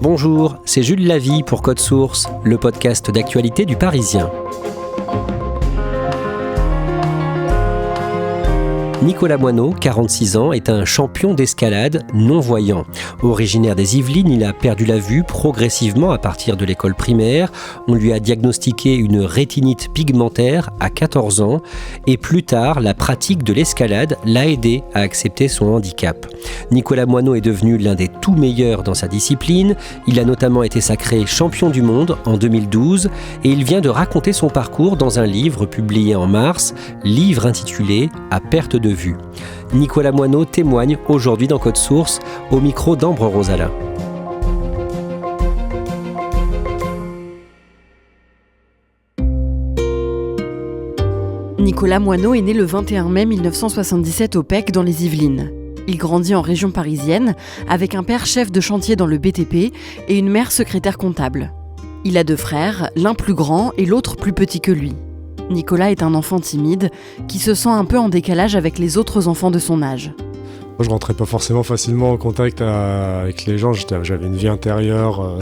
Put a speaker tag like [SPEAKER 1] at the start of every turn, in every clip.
[SPEAKER 1] Bonjour, c'est Jules Lavie pour Code Source, le podcast d'actualité du Parisien. Nicolas Moineau, 46 ans, est un champion d'escalade non-voyant. Originaire des Yvelines, il a perdu la vue progressivement à partir de l'école primaire. On lui a diagnostiqué une rétinite pigmentaire à 14 ans et plus tard, la pratique de l'escalade l'a aidé à accepter son handicap. Nicolas Moineau est devenu l'un des tout meilleurs dans sa discipline. Il a notamment été sacré champion du monde en 2012 et il vient de raconter son parcours dans un livre publié en mars, livre intitulé « À perte de vue ». Nicolas Moineau témoigne aujourd'hui dans Code Source au micro d'Ambre Rosala.
[SPEAKER 2] Nicolas Moineau est né le 21 mai 1977 au Pecq dans les Yvelines. Il grandit en région parisienne avec un père chef de chantier dans le BTP et une mère secrétaire comptable. Il a 2 frères, l'un plus grand et l'autre plus petit que lui. Nicolas est un enfant timide qui se sent un peu en décalage avec les autres enfants de son âge.
[SPEAKER 3] Moi, je rentrais pas forcément facilement en contact avec les gens, j'avais une vie intérieure,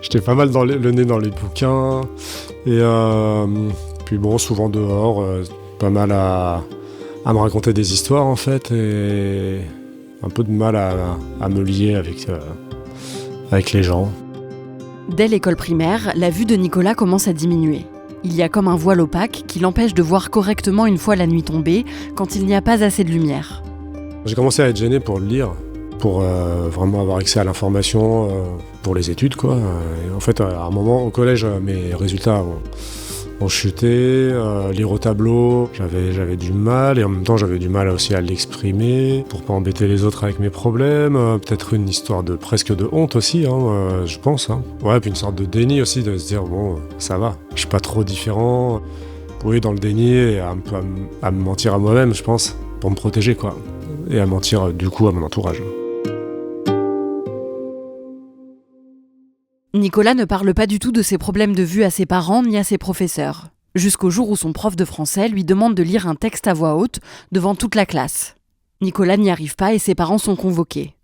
[SPEAKER 3] j'étais pas mal le nez dans les bouquins, et puis bon, souvent dehors, pas mal à me raconter des histoires en fait, et un peu de mal à me lier avec les gens.
[SPEAKER 2] Dès l'école primaire, la vue de Nicolas commence à diminuer. Il y a comme un voile opaque qui l'empêche de voir correctement une fois la nuit tombée, quand il n'y a pas assez de lumière.
[SPEAKER 3] J'ai commencé à être gêné pour le lire, pour vraiment avoir accès à l'information pour les études, quoi. Et en fait, à un moment, au collège, mes résultats ont chuté, lire au tableau, j'avais du mal, et en même temps, j'avais du mal aussi à l'exprimer, pour pas embêter les autres avec mes problèmes, peut-être une histoire presque de honte aussi, je pense. Ouais, puis une sorte de déni aussi, de se dire, bon, ça va, je suis pas trop différent. Oui, dans le déni, et à me mentir à moi-même, je pense, pour me protéger, quoi. Et à mentir, du coup, à mon entourage.
[SPEAKER 2] Nicolas ne parle pas du tout de ses problèmes de vue à ses parents ni à ses professeurs, jusqu'au jour où son prof de français lui demande de lire un texte à voix haute devant toute la classe. Nicolas n'y arrive pas et ses parents sont convoqués.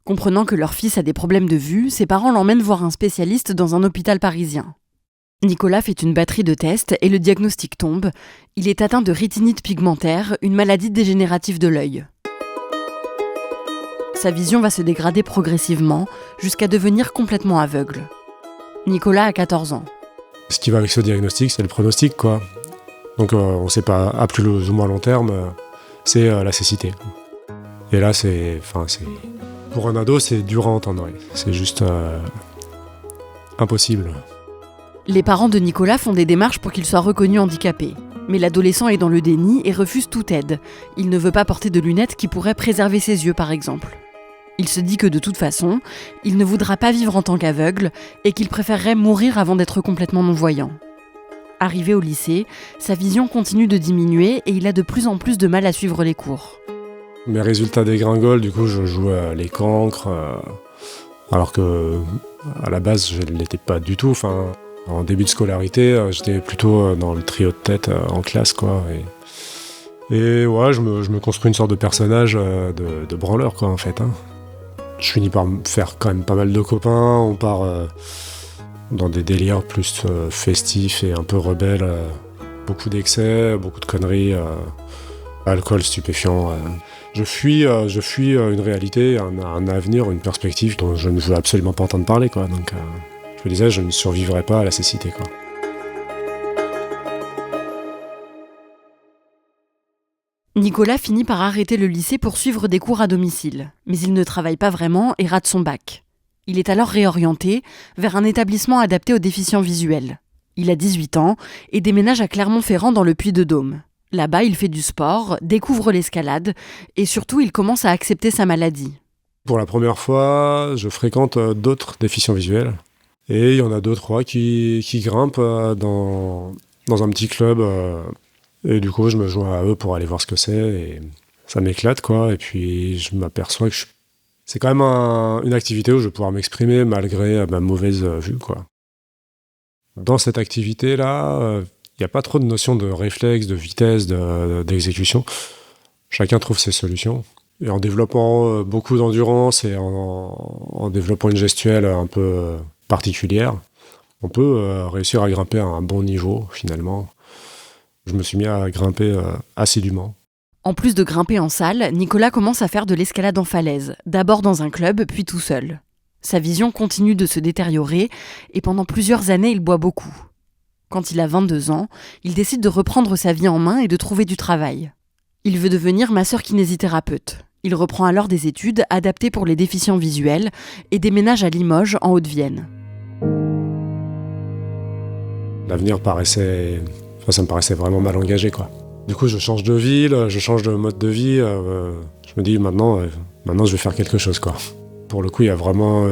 [SPEAKER 2] Comprenant que leur fils a des problèmes de vue, ses parents l'emmènent voir un spécialiste dans un hôpital parisien. Nicolas fait une batterie de tests et le diagnostic tombe. Il est atteint de rétinite pigmentaire, une maladie dégénérative de l'œil. Sa vision va se dégrader progressivement, jusqu'à devenir complètement aveugle. Nicolas a 14 ans.
[SPEAKER 3] Ce qui va avec ce diagnostic, c'est le pronostic, quoi. Donc on ne sait pas, à plus ou moins long terme, c'est la cécité. Et là, pour un ado, c'est dur à entendre. C'est juste impossible.
[SPEAKER 2] Les parents de Nicolas font des démarches pour qu'il soit reconnu handicapé. Mais l'adolescent est dans le déni et refuse toute aide. Il ne veut pas porter de lunettes qui pourraient préserver ses yeux, par exemple. Il se dit que de toute façon, il ne voudra pas vivre en tant qu'aveugle et qu'il préférerait mourir avant d'être complètement non-voyant. Arrivé au lycée, sa vision continue de diminuer et il a de plus en plus de mal à suivre les cours.
[SPEAKER 3] Mes résultats dégringolent, du coup je joue à les cancres, alors que à la base je ne l'étais pas du tout. En début de scolarité, j'étais plutôt dans le trio de tête en classe, quoi. Et ouais, je me construis une sorte de personnage de branleur, quoi, en fait. Je finis par me faire quand même pas mal de copains. On part dans des délires plus festifs et un peu rebelles. Beaucoup d'excès, beaucoup de conneries, alcool, stupéfiants. Je fuis une réalité, un avenir, une perspective dont je ne veux absolument pas entendre parler, quoi. Donc, je me disais, je ne survivrai pas à la cécité, quoi.
[SPEAKER 2] Nicolas finit par arrêter le lycée pour suivre des cours à domicile, mais il ne travaille pas vraiment et rate son bac. Il est alors réorienté vers un établissement adapté aux déficients visuels. Il a 18 ans et déménage à Clermont-Ferrand dans le Puy-de-Dôme. Là-bas, il fait du sport, découvre l'escalade et surtout, il commence à accepter sa maladie.
[SPEAKER 3] Pour la première fois, je fréquente d'autres déficients visuels. Et il y en a 2-3 qui grimpent dans un petit club. Et du coup, je me joins à eux pour aller voir ce que c'est. Et ça m'éclate, quoi. Et puis, je m'aperçois que c'est quand même une activité où je vais pouvoir m'exprimer malgré ma mauvaise vue, quoi. Dans cette activité-là, il n'y a pas trop de notion de réflexe, de vitesse, d'exécution. Chacun trouve ses solutions. Et en développant beaucoup d'endurance et en développant une gestuelle un peu particulière, on peut réussir à grimper à un bon niveau, finalement. Je me suis mis à grimper assidûment.
[SPEAKER 2] En plus de grimper en salle, Nicolas commence à faire de l'escalade en falaise, d'abord dans un club, puis tout seul. Sa vision continue de se détériorer et pendant plusieurs années, il boit beaucoup. Quand il a 22 ans, il décide de reprendre sa vie en main et de trouver du travail. Il veut devenir masseur-kinésithérapeute. Il reprend alors des études adaptées pour les déficients visuels et déménage à Limoges, en Haute-Vienne.
[SPEAKER 3] L'avenir ça me paraissait vraiment mal engagé, quoi. Du coup, je change de ville, je change de mode de vie. Je me dis maintenant, je vais faire quelque chose, quoi. Pour le coup, il y a vraiment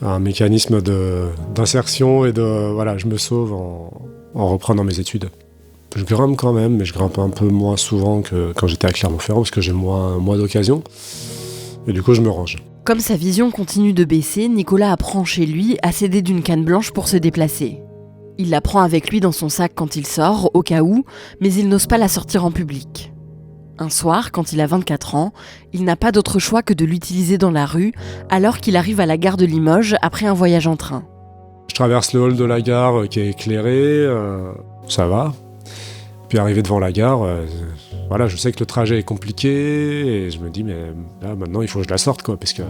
[SPEAKER 3] un mécanisme d'insertion et je me sauve en reprenant mes études. Je grimpe quand même, mais je grimpe un peu moins souvent que quand j'étais à Clermont-Ferrand, parce que j'ai moins d'occasions. Et du coup, je me range.
[SPEAKER 2] Comme sa vision continue de baisser, Nicolas apprend chez lui à s'aider d'une canne blanche pour se déplacer. Il la prend avec lui dans son sac quand il sort, au cas où, mais il n'ose pas la sortir en public. Un soir, quand il a 24 ans, il n'a pas d'autre choix que de l'utiliser dans la rue, alors qu'il arrive à la gare de Limoges après un voyage en train.
[SPEAKER 3] Je traverse le hall de la gare qui est éclairé, ça va. Puis arrivé devant la gare, je sais que le trajet est compliqué, et je me dis, mais là, maintenant, il faut que je la sorte, quoi, parce que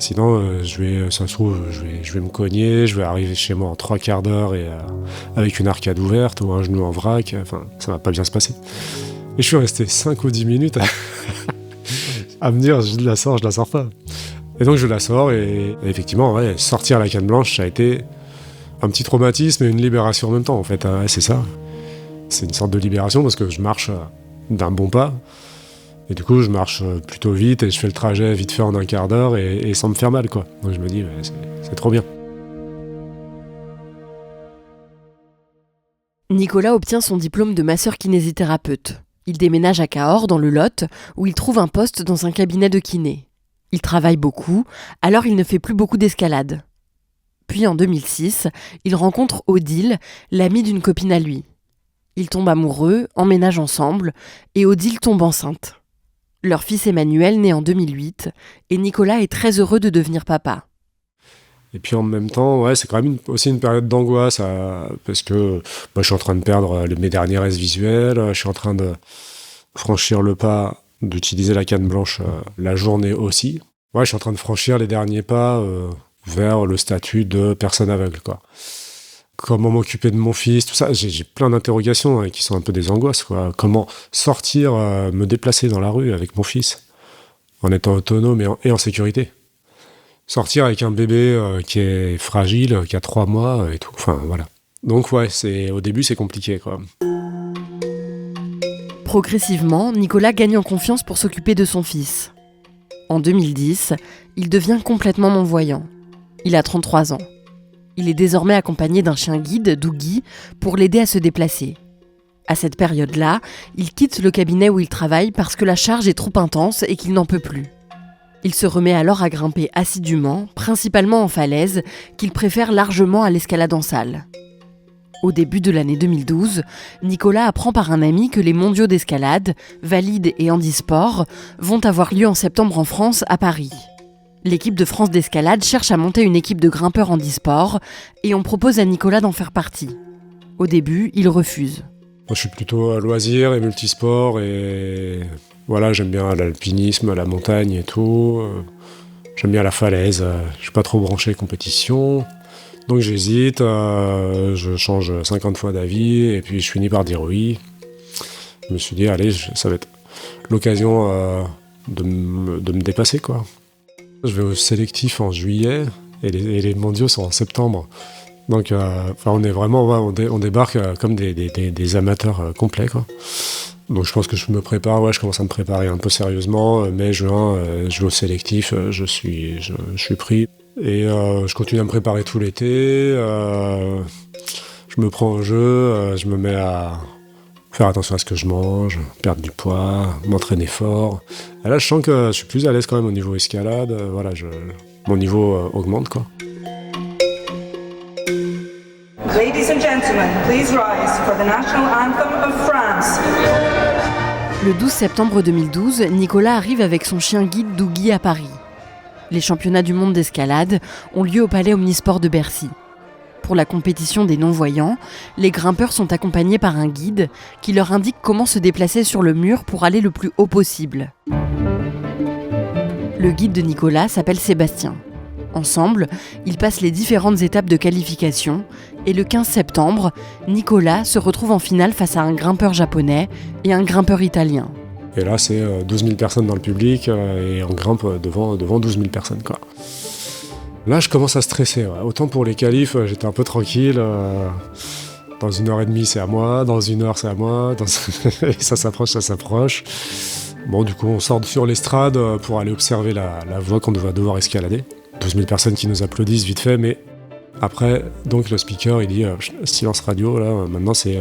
[SPEAKER 3] sinon, je vais me cogner, je vais arriver chez moi en 3/4 d'heure et avec une arcade ouverte ou un genou en vrac, ça va pas bien se passer. Et je suis resté 5 ou 10 minutes à me dire, je la sors pas. Et donc je la sors et effectivement, sortir la canne blanche, ça a été un petit traumatisme et une libération en même temps, en fait. C'est ça. C'est une sorte de libération parce que je marche d'un bon pas. Et du coup, je marche plutôt vite et je fais le trajet vite fait en 1/4 d'heure et sans me faire mal, quoi. Donc je me dis, c'est trop bien.
[SPEAKER 2] Nicolas obtient son diplôme de masseur-kinésithérapeute. Il déménage à Cahors, dans le Lot, où il trouve un poste dans un cabinet de kiné. Il travaille beaucoup, alors il ne fait plus beaucoup d'escalade. Puis en 2006, il rencontre Odile, l'amie d'une copine à lui. Ils tombent amoureux, emménagent ensemble, et Odile tombe enceinte. Leur fils Emmanuel naît en 2008, et Nicolas est très heureux de devenir papa.
[SPEAKER 3] Et puis en même temps, c'est quand même aussi une période d'angoisse, parce que je suis en train de perdre mes derniers restes visuels, je suis en train de franchir le pas d'utiliser la canne blanche la journée aussi. Je suis en train de franchir les derniers pas vers le statut de personne aveugle, quoi. Comment m'occuper de mon fils, tout ça, j'ai plein d'interrogations qui sont un peu des angoisses, quoi. Comment sortir, me déplacer dans la rue avec mon fils, en étant autonome et en sécurité. Sortir avec un bébé qui est fragile, qui a 3 mois et tout, voilà. Donc au début c'est compliqué, quoi.
[SPEAKER 2] Progressivement, Nicolas gagne en confiance pour s'occuper de son fils. En 2010, il devient complètement non-voyant. Il a 33 ans. Il est désormais accompagné d'un chien guide, Dougie, pour l'aider à se déplacer. À cette période-là, il quitte le cabinet où il travaille parce que la charge est trop intense et qu'il n'en peut plus. Il se remet alors à grimper assidûment, principalement en falaise, qu'il préfère largement à l'escalade en salle. Au début de l'année 2012, Nicolas apprend par un ami que les mondiaux d'escalade, Valide et Handisport, vont avoir lieu en septembre en France, à Paris. L'équipe de France d'escalade cherche à monter une équipe de grimpeurs handisport et on propose à Nicolas d'en faire partie. Au début, il refuse.
[SPEAKER 3] Moi, je suis plutôt loisir et multisport et j'aime bien l'alpinisme, la montagne et tout. J'aime bien la falaise, je suis pas trop branché compétition. Donc j'hésite, je change 50 fois d'avis et puis je finis par dire oui. Je me suis dit, allez, ça va être l'occasion de me dépasser, quoi. Je vais au sélectif en juillet et les mondiaux sont en septembre. Donc on est vraiment, on débarque comme des amateurs complets, quoi. Donc je pense que je me prépare, je commence à me préparer un peu sérieusement. Mai, juin, je vais au sélectif, je suis pris. Et je continue à me préparer tout l'été. Je me prends au jeu, je me mets à faire attention à ce que je mange, perdre du poids, m'entraîner fort. Et là, je sens que je suis plus à l'aise quand même au niveau escalade. Mon niveau augmente, quoi.
[SPEAKER 4] Ladies and gentlemen, please rise for the national anthem of France.
[SPEAKER 2] Le 12 septembre 2012, Nicolas arrive avec son chien guide Dougui à Paris. Les championnats du monde d'escalade ont lieu au Palais Omnisport de Bercy. Pour la compétition des non-voyants, les grimpeurs sont accompagnés par un guide qui leur indique comment se déplacer sur le mur pour aller le plus haut possible. Le guide de Nicolas s'appelle Sébastien. Ensemble, ils passent les différentes étapes de qualification et le 15 septembre, Nicolas se retrouve en finale face à un grimpeur japonais et un grimpeur italien.
[SPEAKER 3] Et là, c'est 12 000 personnes dans le public et on grimpe devant 12 000 personnes, quoi. Là, je commence à stresser. Ouais. Autant pour les qualifs, j'étais un peu tranquille. Dans 1h30, c'est à moi. Dans 1 heure, c'est à moi. Ça s'approche. Bon, du coup, on sort sur l'estrade pour aller observer la voie qu'on va devoir escalader. 12 000 personnes qui nous applaudissent vite fait, mais après, donc le speaker, il dit silence radio, là, maintenant c'est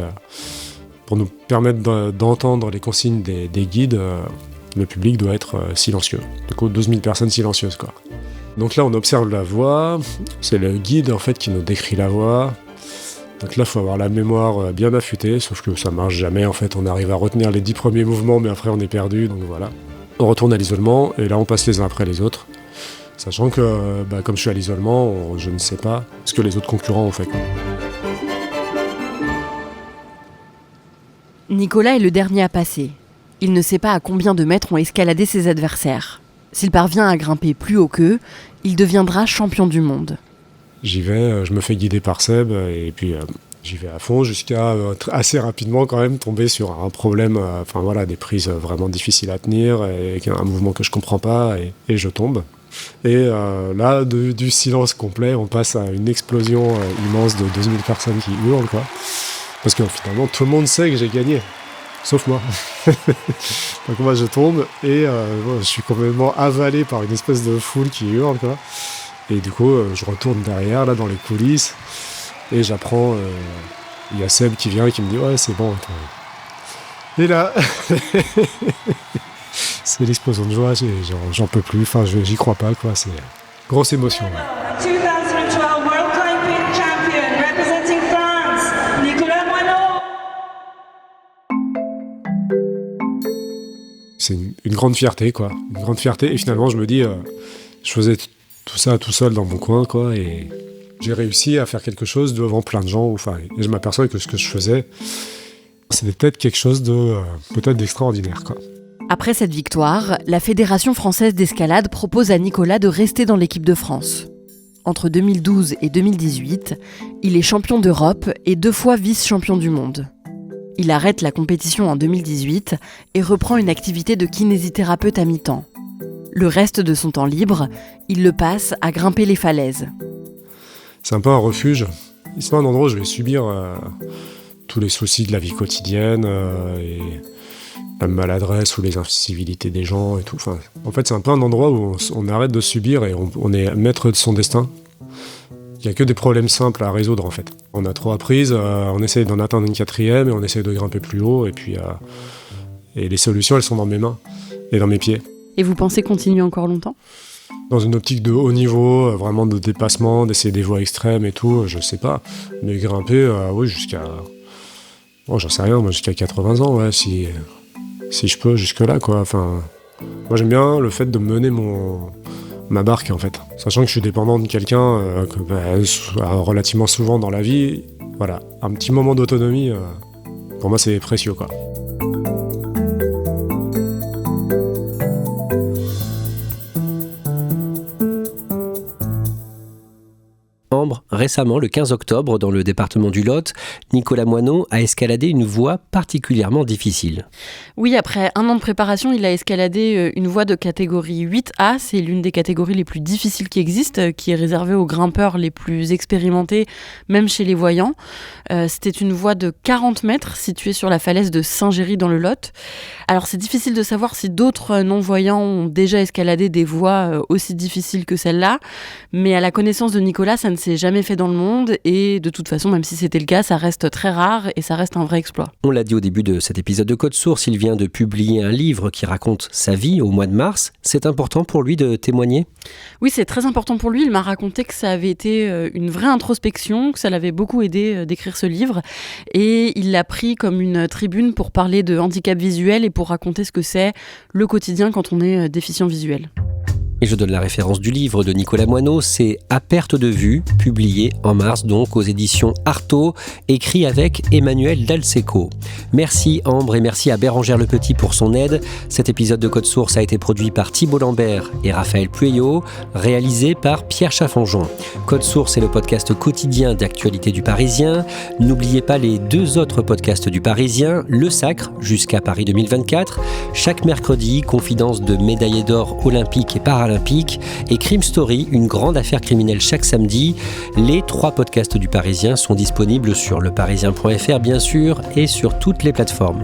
[SPEAKER 3] pour nous permettre d'entendre les consignes des guides, le public doit être silencieux. Du coup, 12 000 personnes silencieuses, quoi. Donc là, on observe la voie, c'est le guide en fait qui nous décrit la voie. Donc là, il faut avoir la mémoire bien affûtée, sauf que ça marche jamais. En fait, on arrive à retenir les 10 premiers mouvements, mais après on est perdu, donc voilà. On retourne à l'isolement, et là on passe les uns après les autres. Sachant que, comme je suis à l'isolement, je ne sais pas ce que les autres concurrents ont fait.
[SPEAKER 2] Nicolas est le dernier à passer. Il ne sait pas à combien de mètres ont escaladé ses adversaires. S'il parvient à grimper plus haut qu'eux, il deviendra champion du monde.
[SPEAKER 3] J'y vais, je me fais guider par Seb, et puis j'y vais à fond jusqu'à assez rapidement quand même tomber sur un problème, des prises vraiment difficiles à tenir, et un mouvement que je comprends pas, et je tombe. Et là, du silence complet, on passe à une explosion immense de 12 000 personnes qui hurlent, quoi. Parce que finalement, tout le monde sait que j'ai gagné, sauf moi. Donc moi, je tombe et je suis complètement avalé par une espèce de foule qui hurle, quoi. Et du coup, je retourne derrière, là, dans les coulisses, et j'apprends, il y a Seb qui vient et qui me dit « Ouais, c'est bon. » Et là... C'est l'explosion de joie, j'en peux plus, j'y crois pas, quoi, c'est grosse émotion. Ouais.
[SPEAKER 4] 2012 World Climbing Champion representing France, Nicolas Moineau.
[SPEAKER 3] C'est une grande fierté, quoi, une grande fierté, et finalement je me dis, je faisais tout ça tout seul dans mon coin, quoi, et j'ai réussi à faire quelque chose devant plein de gens, et je m'aperçois que ce que je faisais, c'était peut-être quelque chose peut-être d'extraordinaire, quoi.
[SPEAKER 2] Après cette victoire, la Fédération française d'escalade propose à Nicolas de rester dans l'équipe de France. Entre 2012 et 2018, il est champion d'Europe et 2 fois vice-champion du monde. Il arrête la compétition en 2018 et reprend une activité de kinésithérapeute à mi-temps. Le reste de son temps libre, il le passe à grimper les falaises.
[SPEAKER 3] C'est un peu un refuge. C'est un endroit où je vais subir tous les soucis de la vie quotidienne et la maladresse ou les incivilités des gens et tout. En fait, c'est un peu un endroit où on arrête de subir et on est maître de son destin. Il n'y a que des problèmes simples à résoudre, en fait. On a 3 prises, on essaye d'en atteindre une 4e et on essaye de grimper plus haut. Et puis, et les solutions, elles sont dans mes mains et dans mes pieds.
[SPEAKER 2] Et vous pensez continuer encore longtemps ?
[SPEAKER 3] Dans une optique de haut niveau, vraiment de dépassement, d'essayer des voies extrêmes et tout, je sais pas. Mais grimper, oui, jusqu'à... Bon, j'en sais rien, moi, jusqu'à 80 ans, ouais, si je peux, jusque-là, quoi. Moi, j'aime bien le fait de mener ma barque, en fait. Sachant que je suis dépendant de quelqu'un relativement souvent dans la vie. Voilà, un petit moment d'autonomie, pour moi, c'est précieux, quoi.
[SPEAKER 1] Récemment, le 15 octobre, dans le département du Lot, Nicolas Moineau a escaladé une voie particulièrement difficile.
[SPEAKER 2] Oui, après 1 an de préparation, il a escaladé une voie de catégorie 8A. C'est l'une des catégories les plus difficiles qui existent, qui est réservée aux grimpeurs les plus expérimentés, même chez les voyants. C'était une voie de 40 mètres située sur la falaise de Saint-Géry dans le Lot. Alors c'est difficile de savoir si d'autres non-voyants ont déjà escaladé des voies aussi difficiles que celle-là, mais à la connaissance de Nicolas, ça ne s'est jamais fait dans le monde et de toute façon, même si c'était le cas, ça reste très rare et ça reste un vrai exploit.
[SPEAKER 1] On l'a dit au début de cet épisode de Code Source, il vient de publier un livre qui raconte sa vie au mois de mars. C'est important pour lui de témoigner ?
[SPEAKER 2] Oui, c'est très important pour lui. Il m'a raconté que ça avait été une vraie introspection, que ça l'avait beaucoup aidé d'écrire ce livre. Et il l'a pris comme une tribune pour parler de handicap visuel et pour raconter ce que c'est le quotidien quand on est déficient visuel.
[SPEAKER 1] Et je donne la référence du livre de Nicolas Moineau, c'est À perte de vue, publié en mars donc aux éditions Artaud, écrit avec Emmanuel Dalseco. Merci Ambre et merci à Bérangère Le Petit pour son aide. Cet épisode de Code Source a été produit par Thibault Lambert et Raphaël Pueyo, réalisé par Pierre Chaffanjon. Code Source est le podcast quotidien d'actualité du Parisien. N'oubliez pas les 2 autres podcasts du Parisien, Le Sacre jusqu'à Paris 2024, chaque mercredi, confidence de médaillés d'or olympiques et paralympiques, et Crime Story, une grande affaire criminelle chaque samedi. Les 3 podcasts du Parisien sont disponibles sur leparisien.fr bien sûr et sur toutes les plateformes.